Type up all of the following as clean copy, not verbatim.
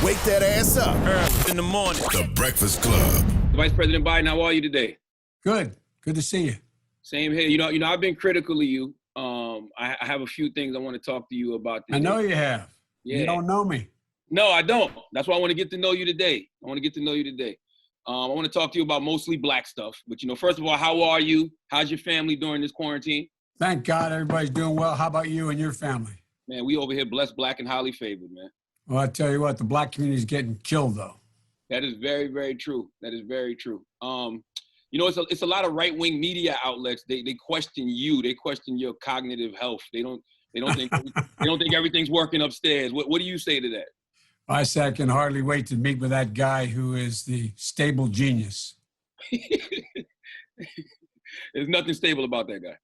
Wake that ass up. Early in the morning. The Breakfast Club. Vice President Biden, how are you today? Good. Good to see you. Same here. You know, I've been critical of you. I have a few things I want to talk to you about today. I know you have. Yeah. You don't know me. No, I don't. That's why I want to get to know you today. I want to talk to you about mostly black stuff. But, first of all, how are you? How's your family during this quarantine? Thank God everybody's doing well. How about you and your family? Man, we over here blessed, black, and highly favored, man. Well, I tell you what, the black community is getting killed, though. That is very, very true. That is very true. It's a lot of right-wing media outlets. They question you. They question your cognitive health. They don't think everything's working upstairs. What do you say to that? I say I can hardly wait to meet with that guy who is the stable genius. There's nothing stable about that guy.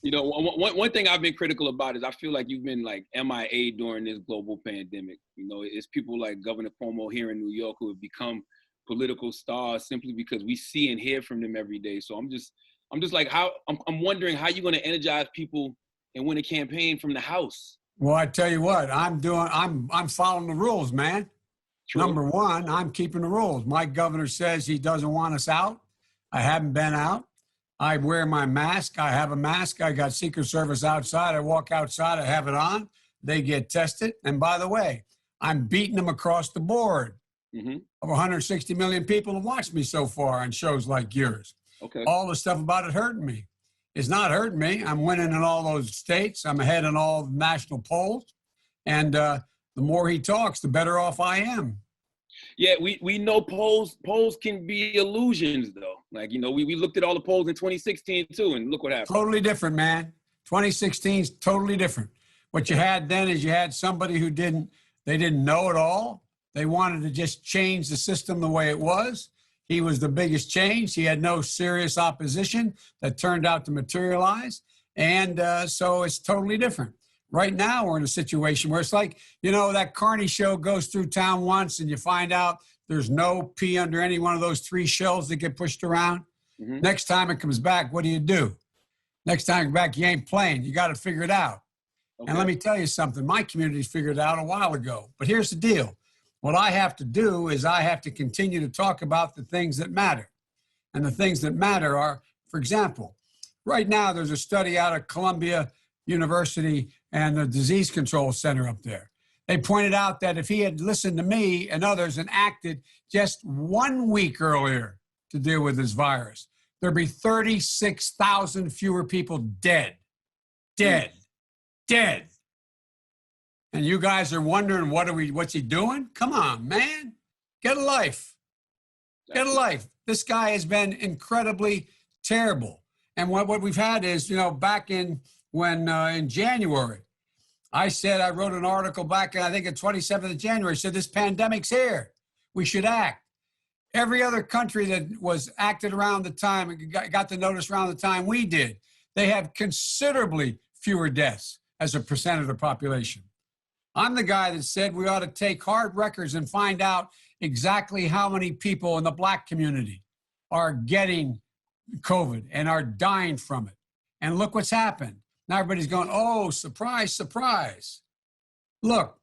One thing I've been critical about is I feel like you've been like MIA during this global pandemic. It's people like Governor Cuomo here in New York who have become political stars simply because we see and hear from them every day. So I'm just like, I'm wondering how you're going to energize people and win a campaign from the House. Well, I tell you what, I'm following the rules, man. True. Number one, I'm keeping the rules. My governor says he doesn't want us out. I haven't been out. I wear my mask. I have a mask. I got Secret Service outside. I walk outside. I have it on. They get tested. And by the way, I'm beating them across the board. Mm-hmm. Over 160 million people have watched me so far on shows like yours. Okay. All the stuff about it hurting me. It's not hurting me. I'm winning in all those states. I'm ahead in all the national polls. And the more he talks, the better off I am. Yeah, we know polls can be illusions, though. Like, we looked at all the polls in 2016, too, and look what happened. Totally different, man. 2016 is totally different. What you had then is you had somebody who didn't know it all. They wanted to just change the system the way it was. He was the biggest change. He had no serious opposition that turned out to materialize. And so it's totally different. Right now, we're in a situation where it's like, that Carney show goes through town once and you find out there's no pee under any one of those three shells that get pushed around. Mm-hmm. Next time it comes back, what do? Next time it comes back, you ain't playing. You got to figure it out. Okay. And let me tell you something. My community's figured it out a while ago. But here's the deal. What I have to do is I have to continue to talk about the things that matter. And the things that matter are, for example, right now there's a study out of Columbia University and the Disease Control Center up there. They pointed out that if he had listened to me and others and acted just 1 week earlier to deal with this virus, there'd be 36,000 fewer people dead. And you guys are wondering, what's he doing? Come on, man. Get a life. Get a life. This guy has been incredibly terrible. And what we've had is, back in January, I wrote an article back, I think, the 27th of January, said this pandemic's here. We should act. Every other country that was acted around the time, got the notice around the time we did, they have considerably fewer deaths as a percent of the population. I'm the guy that said we ought to take hard records and find out exactly how many people in the black community are getting COVID and are dying from it. And look what's happened. Now everybody's going, oh, surprise, surprise. Look,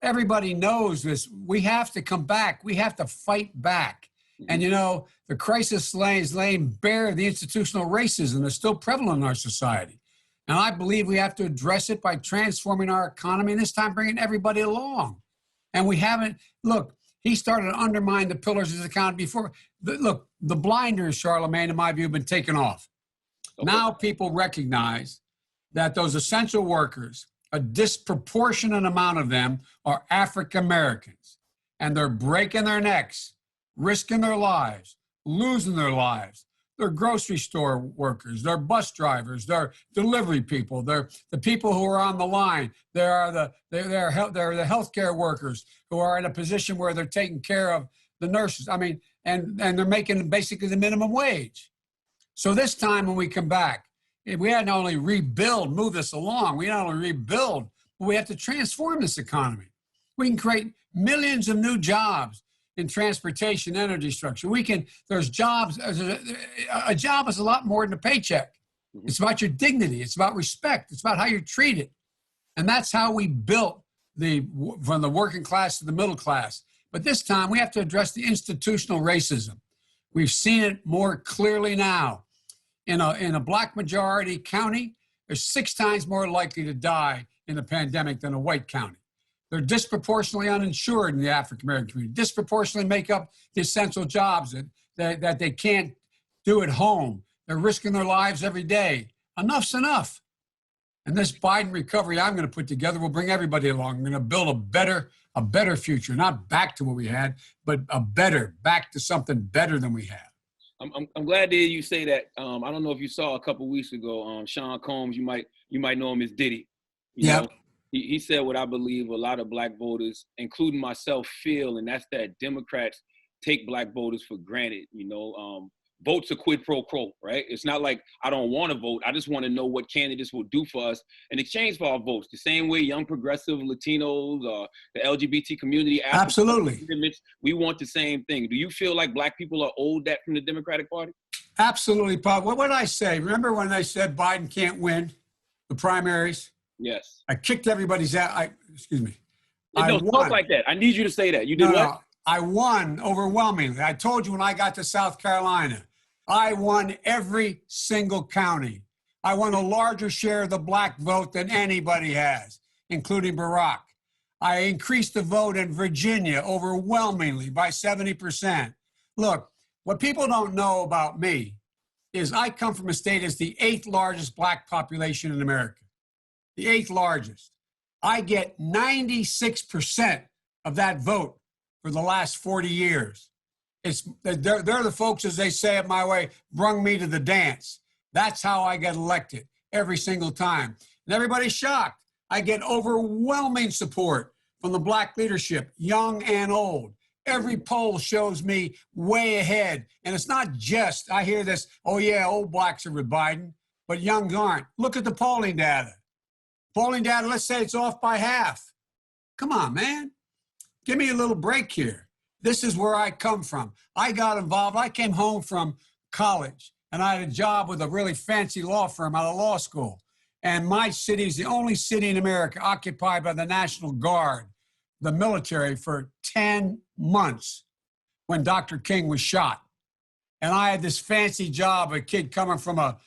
everybody knows this. We have to come back. We have to fight back. And, the crisis is laying bare the institutional racism that's still prevalent in our society. And I believe we have to address it by transforming our economy and this time bringing everybody along. And we haven't, look, he started to undermine the pillars of his economy before. Look, the blinders, Charlemagne, in my view, have been taken off. Okay. Now people recognize that those essential workers, a disproportionate amount of them are African Americans. And they're breaking their necks, risking their lives, losing their lives. They're grocery store workers. They're bus drivers. They're delivery people. They're the people who are on the line. They're the healthcare workers who are in a position where they're taking care of the nurses. I mean, and they're making basically the minimum wage. So this time when we come back, we had to not only move this along. We not only rebuild, but we have to transform this economy. We can create millions of new jobs in transportation, energy structure. There's jobs. A job is a lot more than a paycheck. It's about your dignity. It's about respect. It's about how you're treated. And that's how we built from the working class to the middle class. But this time we have to address the institutional racism. We've seen it more clearly now. In a black majority county, they're 6 times more likely to die in the pandemic than a white county. They're disproportionately uninsured in the African American community, disproportionately make up the essential jobs that they can't do at home. They're risking their lives every day. Enough's enough. And this Biden recovery I'm going to put together will bring everybody along. We're going to build a better future, not back to what we had, but back to something better than we have. I'm glad to hear you say that. I don't know if you saw a couple weeks ago, Sean Combs, you might know him as Diddy. Yeah. He said what I believe a lot of black voters, including myself, feel, and that's that Democrats take black voters for granted. Votes are quid pro quo, right? It's not like I don't want to vote. I just want to know what candidates will do for us in exchange for our votes. The same way young progressive Latinos, the LGBT community, absolutely, we want the same thing. Do you feel like black people are owed that from the Democratic Party? Absolutely, Bob. What did I say? Remember when they said Biden can't win the primaries? Yes. I kicked everybody's out. Excuse me. No, talk like that. I need you to say that. You did what? No, I won overwhelmingly. I told you when I got to South Carolina, I won every single county. I won a larger share of the black vote than anybody has, including Barack. I increased the vote in Virginia overwhelmingly by 70%. Look, what people don't know about me is I come from a state that's the 8th largest black population in America. The 8th largest. I get 96% of that vote for the last 40 years. They're the folks, as they say it my way, brung me to the dance. That's how I get elected every single time. And everybody's shocked. I get overwhelming support from the black leadership, young and old. Every poll shows me way ahead. And it's not just, I hear this, oh yeah, old blacks are with Biden, but young aren't. Look at the polling data. Polling data, let's say it's off by half. Come on, man. Give me a little break here. This is where I come from. I got involved. I came home from college, and I had a job with a really fancy law firm out of law school. And my city is the only city in America occupied by the National Guard, the military, for 10 months when Dr. King was shot. And I had this fancy job, a kid coming from a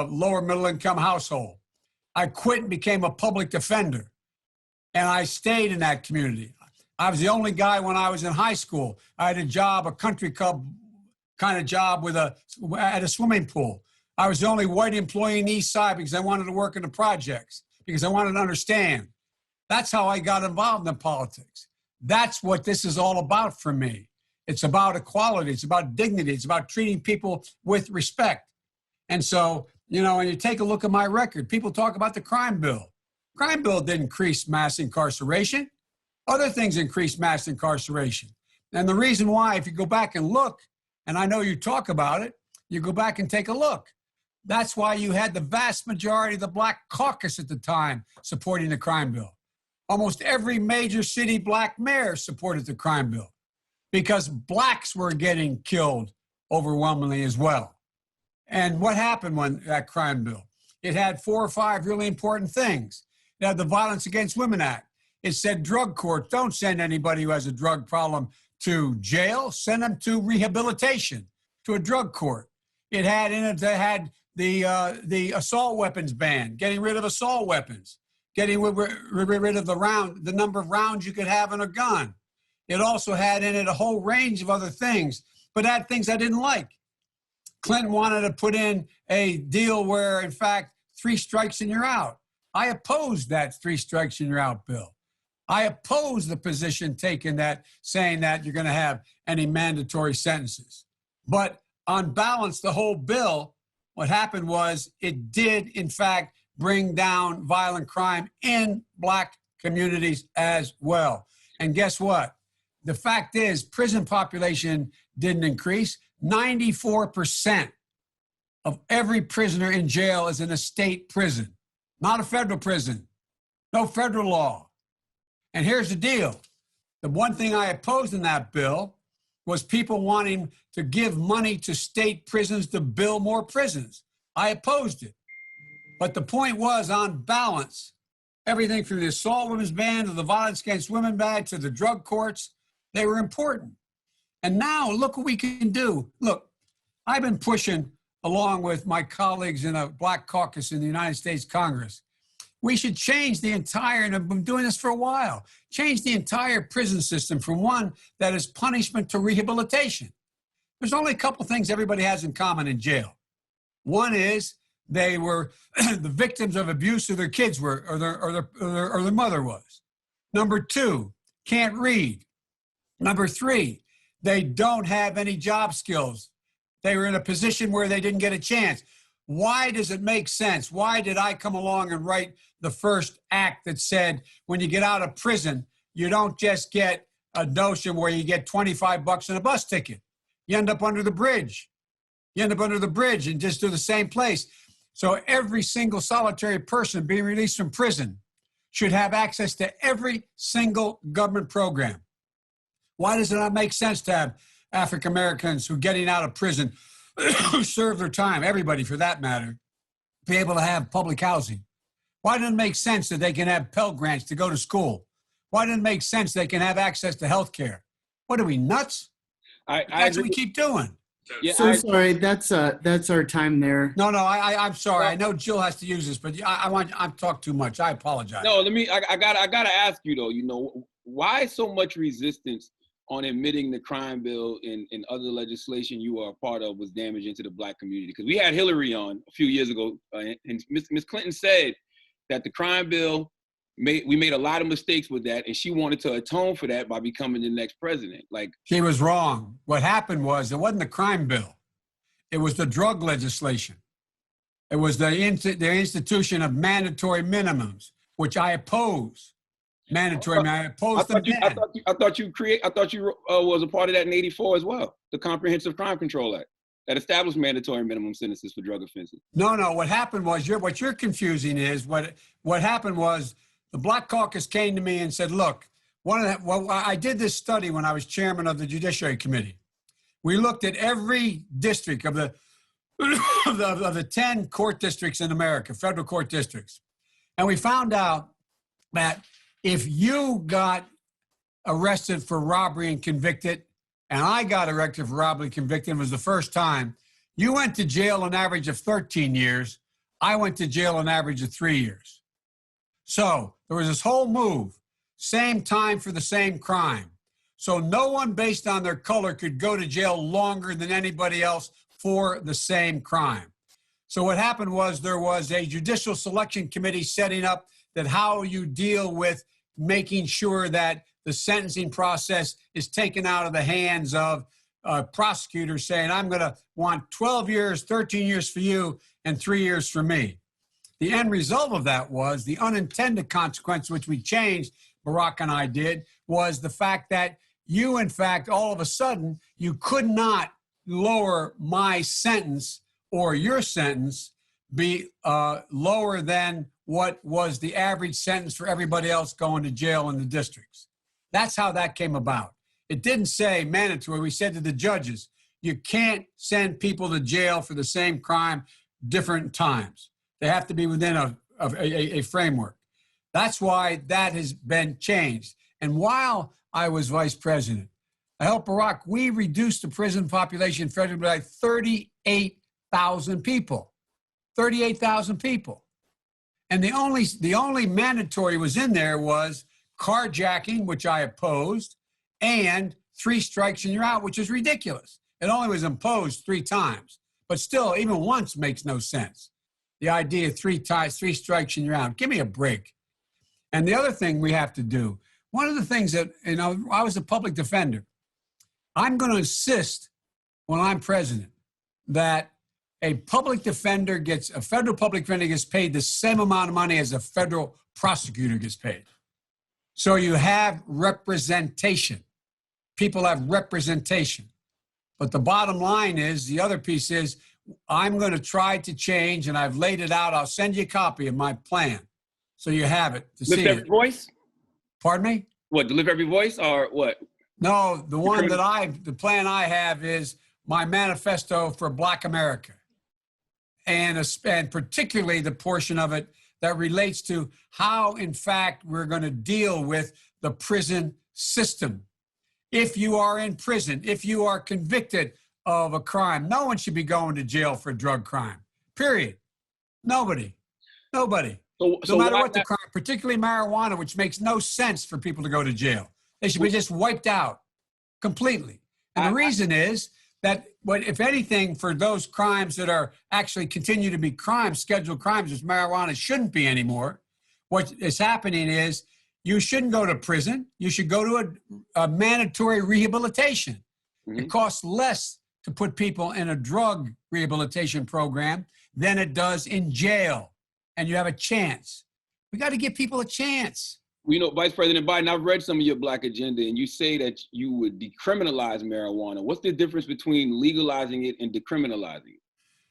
lower middle income household. I quit and became a public defender. And I stayed in that community. I was the only guy when I was in high school. I had a job, a country club kind of job at a swimming pool. I was the only white employee in the East Side because I wanted to work in the projects, because I wanted to understand. That's how I got involved in politics. That's what this is all about for me. It's about equality. It's about dignity. It's about treating people with respect. And so, when you take a look at my record, people talk about the crime bill. Crime bill didn't increase mass incarceration. Other things increase mass incarceration. And the reason why, if you go back and look, and I know you talk about it, you go back and take a look. That's why you had the vast majority of the Black Caucus at the time supporting the crime bill. Almost every major city black mayor supported the crime bill because blacks were getting killed overwhelmingly as well. And what happened when that crime bill? It had 4 or 5 really important things. It had the Violence Against Women Act. It said drug courts, don't send anybody who has a drug problem to jail, send them to rehabilitation, to a drug court. It had in it, they had the assault weapons ban, getting rid of assault weapons, getting rid of the number of rounds you could have in a gun. It also had in it a whole range of other things, but had things I didn't like. Clinton wanted to put in a deal where, in fact, 3 strikes and you're out. I opposed that 3 strikes and you're out bill. I oppose the position taken that saying that you're going to have any mandatory sentences. But on balance, the whole bill, what happened was it did, in fact, bring down violent crime in black communities as well. And guess what? The fact is, prison population didn't increase. 94% of every prisoner in jail is in a state prison, not a federal prison, no federal law. And here's the deal. The one thing I opposed in that bill was people wanting to give money to state prisons to build more prisons. I opposed it. But the point was, on balance, Everything from the assault women's ban to the violence against women ban to the drug courts, they were important. And now look what we can do. Look, I've been pushing along with my colleagues in a Black Caucus in the United States Congress. We should change the entire, and I've been doing this for a while, change the entire prison system from one that is punishment to rehabilitation. There's only a couple things everybody has in common in jail. One is they were the victims of abuse, or their kids were, or their mother was. Number two, can't read. Number three, they don't have any job skills. They were in a position where they didn't get a chance. Why does it make sense? Why did I come along and write the first act that said when you get out of prison, you don't just get a notion where you get 25 bucks and a bus ticket. You end up under the bridge. You end up under the bridge and just do the same place. So every single solitary person being released from prison should have access to every single government program. Why does it not make sense to have African Americans who are getting out of prison, who serve their time, everybody for that matter, be able to have public housing? Why doesn't it make sense that they can have Pell Grants to go to school? Why doesn't it make sense they can have access to health care? What are we, nuts? That's what we keep doing. Yeah, sorry, that's our time there. No, I'm sorry. I know Jill has to use this, but I've talked too much. I apologize. No, I gotta ask you though, you know, why so much resistance on admitting the crime bill and other legislation you are a part of was damaging to the Black community? Because we had Hillary on a few years ago, and Ms. Clinton said that the crime bill, we made a lot of mistakes with that, and she wanted to atone for that by becoming the next president. Like, she was wrong. What happened was it wasn't the crime bill. It was the drug legislation. It was the institution of mandatory minimums, which I oppose. Mandatory, I oppose them. I thought you was a part of that in '84 as well. The Comprehensive Crime Control Act that established mandatory minimum sentences for drug offenses. No. What happened was what you're confusing is what happened was the Black Caucus came to me and said, look, I did this study when I was chairman of the Judiciary Committee. We looked at every district of the of the 10 court districts in America, federal court districts, and we found out that if you got arrested for robbery and convicted, and I got arrested for robbery and convicted, it was the first time, you went to jail an average of 13 years. I went to jail an average of 3 years. So there was this whole move, same time for the same crime. So no one based on their color could go to jail longer than anybody else for the same crime. So what happened was there was a judicial selection committee setting up that how you deal with making sure that the sentencing process is taken out of the hands of prosecutors saying, I'm going to want 12 years, 13 years for you, and 3 years for me. The end result of that was the unintended consequence, which we changed, Barack and I did, was the fact that you, in fact, all of a sudden, you could not lower my sentence or your sentence be lower than what was the average sentence for everybody else going to jail in the districts. That's how that came about. It didn't say mandatory. We said to the judges, you can't send people to jail for the same crime different times. They have to be within a framework. That's why that has been changed. And while I was vice president, I helped Barack, we reduced the prison population federally by 38,000 people. 38,000 people. And the only mandatory was in there was carjacking, which I opposed, and 3 strikes and you're out, which is ridiculous. It only was imposed 3 times, but still, even once makes no sense. The idea of 3 strikes and you're out. Give me a break. And the other thing we have to do, one of the things that, I was a public defender. I'm going to insist when I'm president that a federal public defender gets paid the same amount of money as a federal prosecutor gets paid. So you have representation. People have representation. But the bottom line is, the other piece is, I'm going to try to change, and I've laid it out. I'll send you a copy of my plan so you have it to see it. Lift Every Voice? Pardon me? What, Deliver Every Voice or what? No, the plan I have is my manifesto for Black America. And particularly the portion of it that relates to how, in fact, we're going to deal with the prison system. If you are in prison, if you are convicted of a crime, no one should be going to jail for drug crime, period. Nobody. No matter what the crime, particularly marijuana, which makes no sense for people to go to jail. They should be just wiped out completely. And the reason is that, if anything, for those crimes that are actually continue to be crimes, scheduled crimes, which marijuana shouldn't be anymore, what is happening is you shouldn't go to prison. You should go to a mandatory rehabilitation. Mm-hmm. It costs less to put people in a drug rehabilitation program than it does in jail. And you have a chance. We got to give people a chance. You know, Vice President Biden, I've read some of your Black agenda, and you say that you would decriminalize marijuana. What's the difference between legalizing it and decriminalizing it?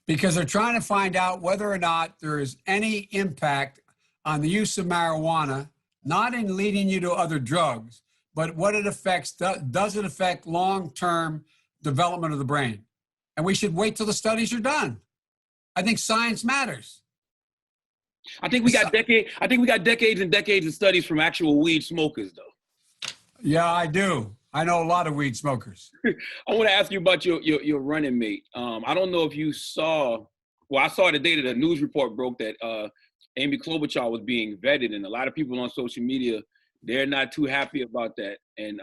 Because they're trying to find out whether or not there is any impact on the use of marijuana, not in leading you to other drugs, but what it affects. Does it affect long-term development of the brain? And we should wait till the studies are done. I think science matters. I think we got decades and decades of studies from actual weed smokers, though. Yeah, I do. I know a lot of weed smokers. I want to ask you about your running mate. I don't know if you saw. Well, I saw the day that a news report broke that Amy Klobuchar was being vetted, and a lot of people on social media, they're not too happy about that. And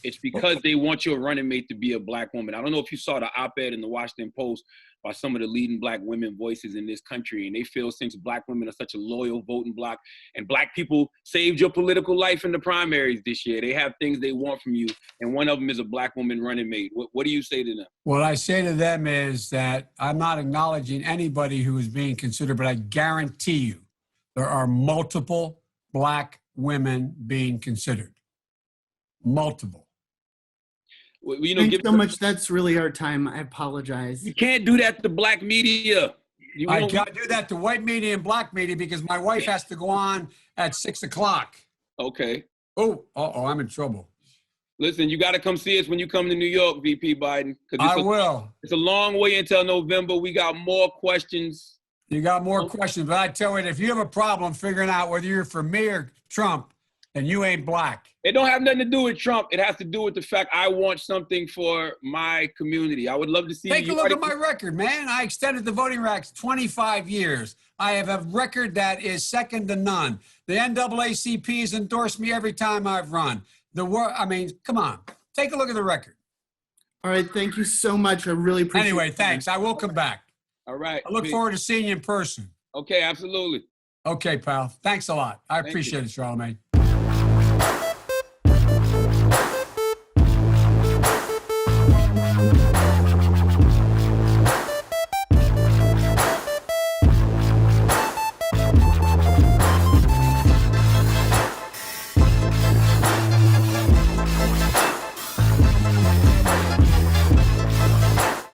it's because they want your running mate to be a Black woman. I don't know if you saw the op-ed in the Washington Post by some of the leading Black women voices in this country. And they feel since Black women are such a loyal voting bloc and Black people saved your political life in the primaries this year, they have things they want from you. And one of them is a Black woman running mate. What do you say to them? What I say to them is that I'm not acknowledging anybody who is being considered, but I guarantee you there are multiple Black women being considered. Multiple. You know, Thanks so much. That's really our time. I apologize. You can't do that to Black media. I can't do that to white media and Black media because my wife has to go on at 6 o'clock. Okay. I'm in trouble. Listen, you got to come see us when you come to New York, VP Biden. I will. It's a long way until November. We got more questions. You got more questions, but I tell you, if you have a problem figuring out whether you're for me or Trump, then you ain't Black. It don't have nothing to do with Trump. It has to do with the fact I want something for my community. I would love to see. Take a look at my record, man. I extended the voting rights 25 years. I have a record that is second to none. The NAACP has endorsed me every time I've run. Come on. Take a look at the record. All right. Thank you so much. I really appreciate it. Anyway, thanks. I will come back. All right. I look forward to seeing you in person. Okay, absolutely. Okay, pal. Thanks a lot. I appreciate it, Charlamagne.